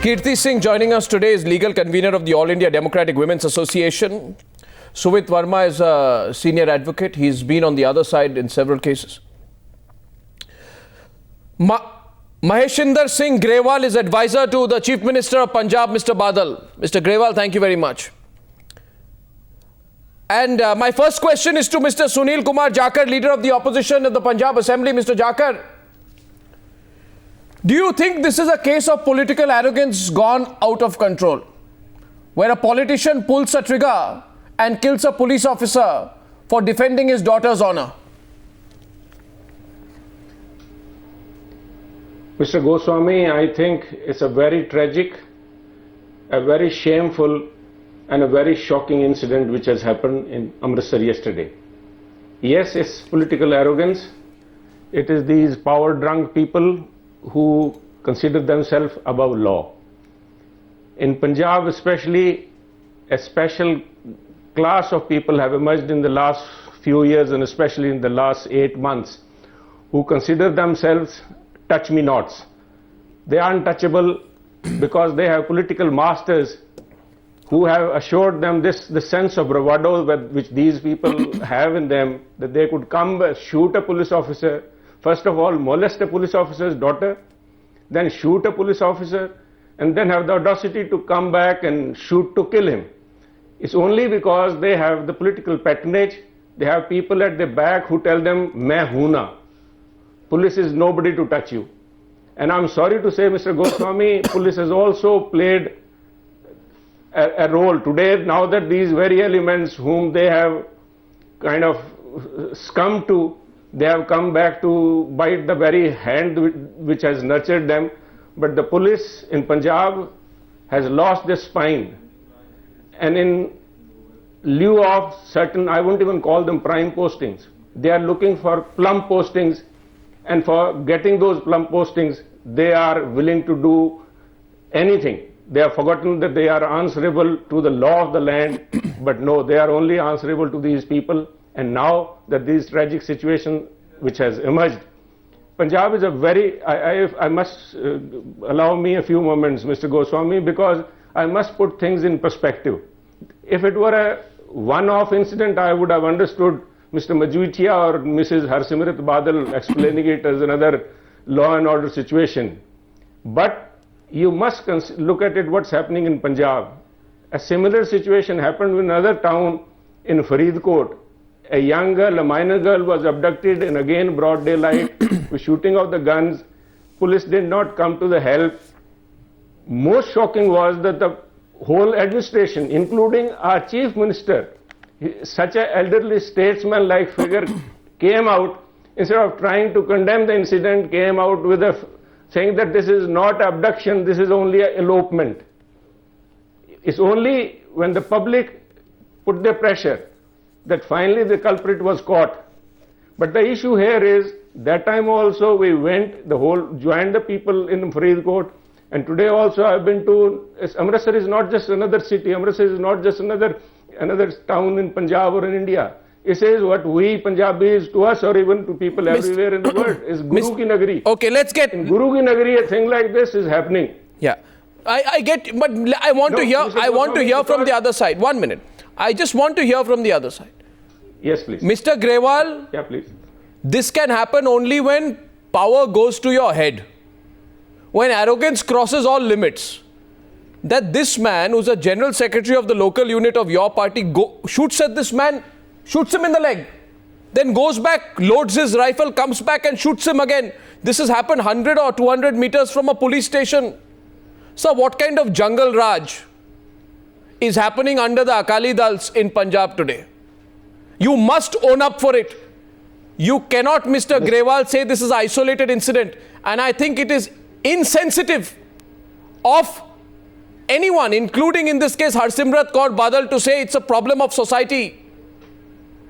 Kirti Singh joining us today is legal convener of the All India Democratic Women's Association. Suvit Verma is a senior advocate. He's been on the other side in several cases. Maheshinder Singh Grewal is advisor to the Chief Minister of Punjab, Mr. Badal. Mr. Grewal, thank you very much. And my first question is to Mr. Sunil Kumar Jakar, leader of the opposition at the Punjab Assembly. Mr. Jakar, do you think this is a case of political arrogance gone out of control, where a politician pulls a trigger and kills a police officer for defending his daughter's honor? Mr. Goswami, I think it's a very tragic, a very shameful and a very shocking incident which has happened in Amritsar yesterday. Yes, it's political arrogance. It is these power-drunk people who consider themselves above law. In Punjab especially, a special class of people have emerged in the last few years and especially in the last 8 months who consider themselves touch-me-nots. They are untouchable because they have political masters who have assured them the sense of bravado which these people have in them, that they could come shoot a police officer, first of all molest a police officer's daughter, then shoot a police officer, and then have the audacity to come back and shoot to kill him. It's only because they have the political patronage. They have people at the back who tell them, "Main hoon na. Police is nobody to touch you." And I'm sorry to say, Mr. Goswami, police has also played a role today, now that these very elements whom they have kind of succumbed to, they have come back to bite the very hand which has nurtured them. But the police in Punjab has lost their spine. And in lieu of certain, I won't even call them prime postings, they are looking for plum postings, and for getting those plum postings, they are willing to do anything. They have forgotten that they are answerable to the law of the land, but no, they are only answerable to these people. And now that this tragic situation which has emerged, Punjab is a very, I must allow me a few moments, Mr. Goswami, because I must put things in perspective. If it were a one-off incident, I would have understood Mr. Majwitia or Mrs. Harsimrat Badal explaining it as another law and order situation. But you must look at it, what's happening in Punjab. A similar situation happened in another town in Faridkot. A young girl, a minor girl, was abducted in again broad daylight with shooting of the guns. Police did not come to the help. Most shocking was that the whole administration, including our chief minister, such an elderly statesman-like figure, came out, instead of trying to condemn the incident, came out with saying that this is not abduction, this is only an elopement. It's only when the public put their pressure that finally the culprit was caught. But the issue here is, that time also we went, joined the people in Faridkot, and today also I've been to, Amritsar is not just another city, Amritsar is not just another town in Punjab or in India. It says what we Punjabis, to us or even to people everywhere in the world, is Guru ki Nagari. Okay, let's get... In Guru ki Nagari, a thing like this is happening. Yeah, I get, but I want to hear from the other side. 1 minute. I just want to hear from the other side. Yes, please. Mr. Grewal, yeah, please. This can happen only when power goes to your head, when arrogance crosses all limits. That this man, who's a general secretary of the local unit of your party, shoots at this man, shoots him in the leg, then goes back, loads his rifle, comes back and shoots him again. This has happened 100 or 200 meters from a police station. So what kind of jungle Raj is happening under the Akali Dals in Punjab today? You must own up for it. You cannot, Mr. Grewal, say this is an isolated incident. And I think it is insensitive of anyone, including in this case Harsimrat Kaur Badal, to say it's a problem of society.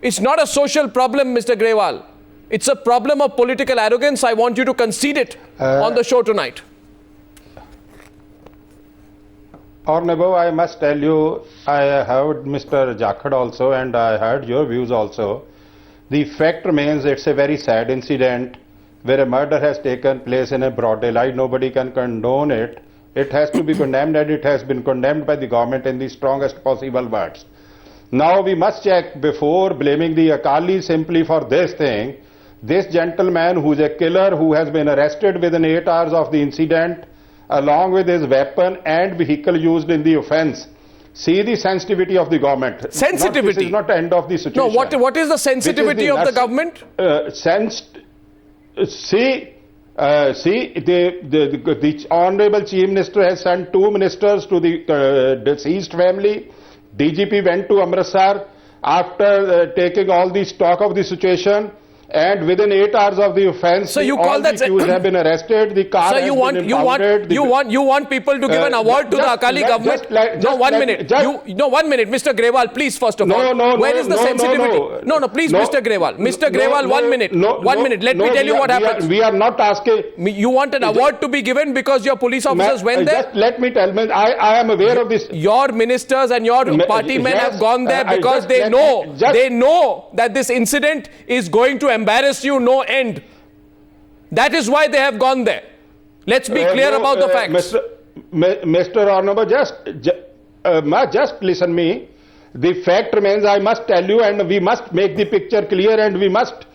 It's not a social problem, Mr. Grewal. It's a problem of political arrogance. I want you to concede it on the show tonight. Honorable, I must tell you, I heard Mr. Jakhad also and I heard your views also. The fact remains it's a very sad incident where a murder has taken place in a broad daylight. Nobody can condone it. It has to be condemned, and it has been condemned by the government in the strongest possible words. Now we must check before blaming the Akali simply for this thing. This gentleman who is a killer, who has been arrested within 8 hours of the incident, along with his weapon and vehicle used in the offence. See the sensitivity of the government. Sensitivity? This is not the end of the situation. No, what is the sensitivity of the government? The Honorable Chief Minister has sent 2 ministers to the deceased family. DGP went to Amritsar after taking all the stock of the situation, and within 8 hours of the offence, so you all call the that accused have been arrested. The car has been impounded. You want people to give an award to the Akali government? No, 1 minute. No, 1 minute, Mr. Grewal, please. First of all, where is the sensitivity? No, please, Mr. Grewal. Mr. Grewal, 1 minute. 1 minute. Let me tell you what happens. We are not asking. You want an award to be given because your police officers went there? Just let me tell me. I am aware of this. Your ministers and your party men have gone there because they know that this incident is going to embarrass you no end. That is why they have gone there. Let's be clear about the facts. Mr. Honorable, just listen me. The fact remains, I must tell you, and we must make the picture clear, and we must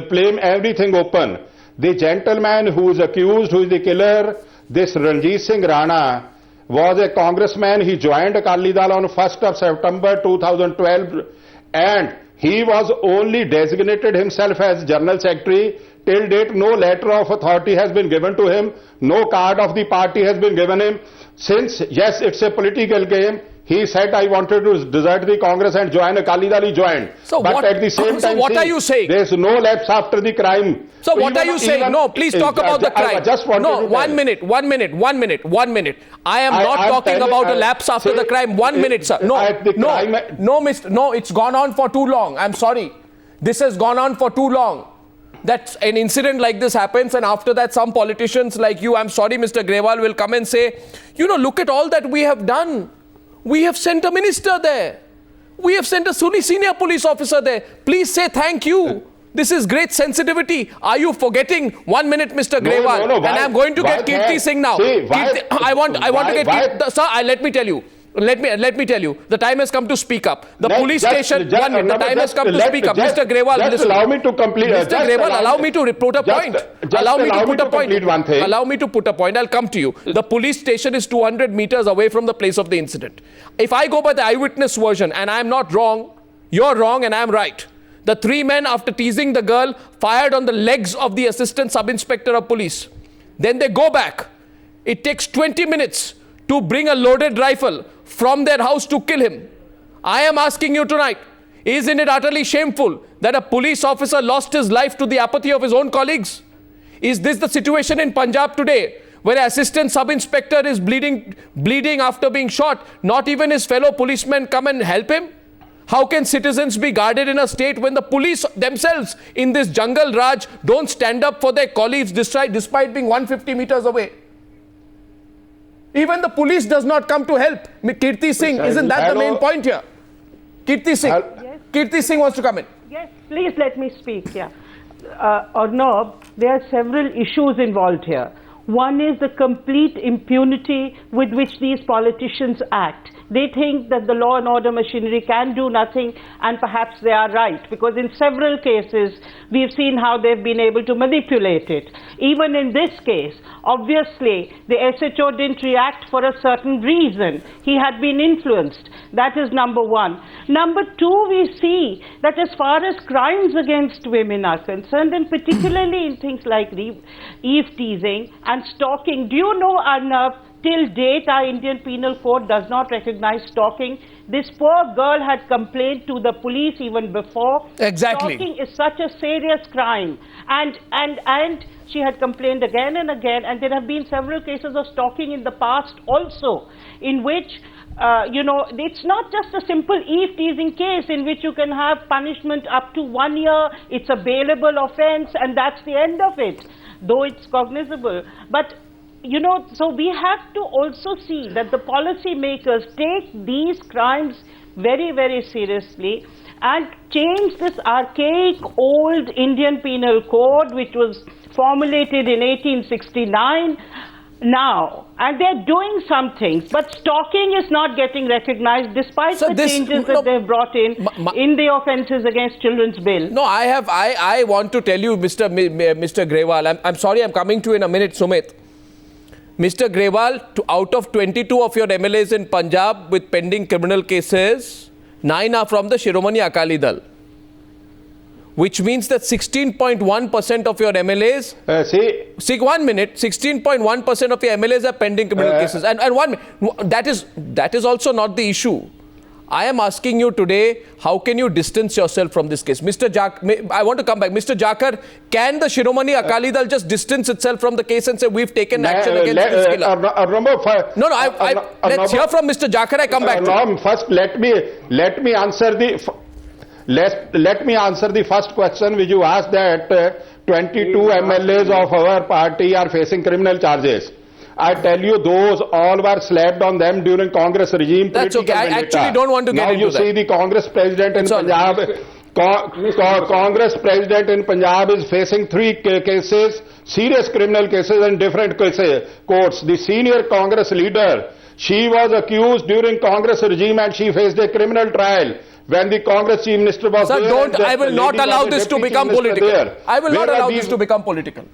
claim everything open. The gentleman who is accused, who is the killer, this Ranjit Singh Rana, was a congressman. He joined Akali Dal on 1st of September 2012, and he was only designated himself as General Secretary. Till date, no letter of authority has been given to him. No card of the party has been given him. Since, yes, it's a political game, he said, I wanted to desert the Congress and join Akali Dal. He joined. So but what, at the same time, what are you saying? There's no lapse after the crime. So what are you saying? No, please talk about the crime. No, 1 minute. I am not talking about a lapse after the crime. 1 minute, sir. No, it's gone on for too long. I'm sorry. This has gone on for too long. That an incident like this happens, and after that some politicians like you, I'm sorry, Mr. Grewal, will come and say, look at all that we have done. We have sent a minister there. We have sent a senior police officer there. Please say thank you. This is great sensitivity. Are you forgetting? 1 minute, Mr. Grewal. And I'm going to get Kirti Singh now. I want to get Kirti. Sir, let me tell you. Let me tell you. The time has come to speak up. The police station. 1 minute. The time has come to speak up. Mr. Grewal, listen. Allow me to complete. Mr. Grewal, allow me to put a point. Allow me to put a point. Allow me to put a point. I'll come to you. The police station is 200 meters away from the place of the incident. If I go by the eyewitness version, and I'm not wrong, you're wrong and I'm right. The 3 men, after teasing the girl, fired on the legs of the assistant sub-inspector of police. Then they go back. It takes 20 minutes to bring a loaded rifle from their house to kill him. I am asking you tonight, isn't it utterly shameful that a police officer lost his life to the apathy of his own colleagues? Is this the situation in Punjab today, where an assistant sub-inspector is bleeding after being shot? Not even his fellow policemen come and help him? How can citizens be guarded in a state when the police themselves in this jungle Raj don't stand up for their colleagues despite being 150 meters away? Even the police does not come to help. Kirti Singh, isn't that the main point here? Kirti Singh. Yes. Kirti Singh wants to come in. Yes, please let me speak here. Arnab, there are several issues involved here. One is the complete impunity with which these politicians act. They think that the law and order machinery can do nothing, and perhaps they are right, because in several cases we've seen how they've been able to manipulate it. Even in this case, obviously the SHO didn't react for a certain reason. He had been influenced. That is number one. Number two, we see that as far as crimes against women are concerned, and particularly in things like eve teasing and stalking, do you know, Arnab, till date, our Indian Penal Code does not recognize stalking. This poor girl had complained to the police even before. Exactly. Stalking is such a serious crime. And she had complained again and again. And there have been several cases of stalking in the past also, in which, it's not just a simple eve teasing case in which you can have punishment up to 1 year. It's a bailable offense, and that's the end of it, though it's cognizable. But so we have to also see that the policy makers take these crimes very, very seriously and change this archaic old Indian Penal Code, which was formulated in 1869, now, and they're doing some things, but stalking is not getting recognized despite the changes that they've brought in the Offences Against Children's Bill. No, I want to tell you, Mr. Grewal, I'm sorry, I'm coming to you in a minute, Sumit. Mr. Grewal, out of 22 of your MLAs in Punjab with pending criminal cases, 9 are from the Shiromani Akali Dal, which means that 16.1% of your MLAs... See, 1 minute, 16.1% of your MLAs are pending criminal cases. And that is also not the issue. I am asking you today, how can you distance yourself from this case? I want to come back. Mr. Jakar, can the Shiromani Akali Dal just distance itself from the case and say, we've taken action against this killer? Let's hear from Mr. Jakar. I come back to you. First, let me answer the first question which you asked, that 22 MLAs of our party are facing criminal charges. I tell you, those all were slapped on them during Congress regime. That's okay. I actually don't want to get into that. Now you see the Congress president in Punjab. Congress president in Punjab is facing 3 cases, serious criminal cases in different courts. The senior Congress leader, she was accused during Congress regime and she faced a criminal trial when the Congress chief minister was there. I will not allow this to become political. I will not allow this to become political.